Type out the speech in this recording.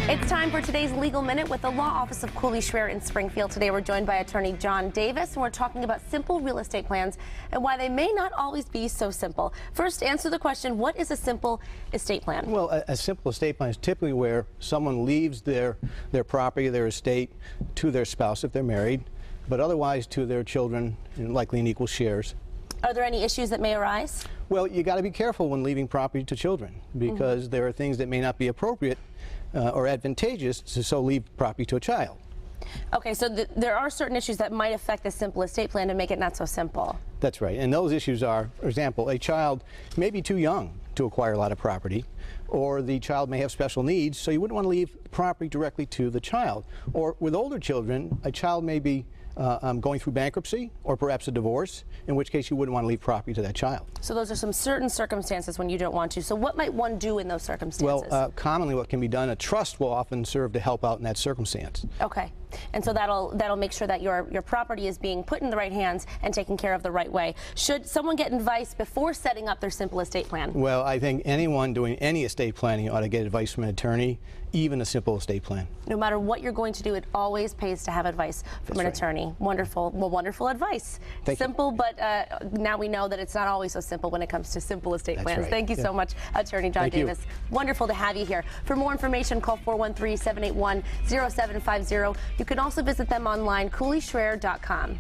It's time for today's Legal Minute with the Law Office of Cooley Schreer in Springfield. Today we're joined by attorney John Davis, and we're talking about simple real estate plans and why they may not always be so simple. First, answer the question, what is a simple estate plan? Well, a simple estate plan is typically where someone leaves their property, their estate, to their spouse if they're married, but otherwise to their children, likely in equal shares. Are there any issues that may arise? Well, you got to be careful when leaving property to children, because there are things that may not be appropriate or advantageous to so leave property to a child. Okay, so there are certain issues that might affect the simple estate plan to make it not so simple. That's right, and those issues are, for example, a child may be too young to acquire a lot of property, or the child may have special needs, so you wouldn't want to leave property directly to the child. Or with older children, a child may be going through bankruptcy or perhaps a divorce, in which case you wouldn't want to leave property to that child. So those are some certain circumstances when you don't want to. So what might one do in those circumstances? Well, commonly what can be done, a trust will often serve to help out in that circumstance. Okay, and so that'll make sure that your property is being put in the right hands and taken care of the right way. Should someone get advice before setting up their simple estate plan? Well, I think anyone doing any estate planning ought to get advice from an attorney, even a simple estate plan. No matter what you're going to do, it always pays to have advice from an attorney. Wonderful. Well, wonderful advice. Simple, but now we know that it's not always so simple when it comes to simple estate plans. Right. Thank you so much, Attorney John Davis. Wonderful to have you here. For more information, call 413-781-0750. You can also visit them online, cooleyschreer.com.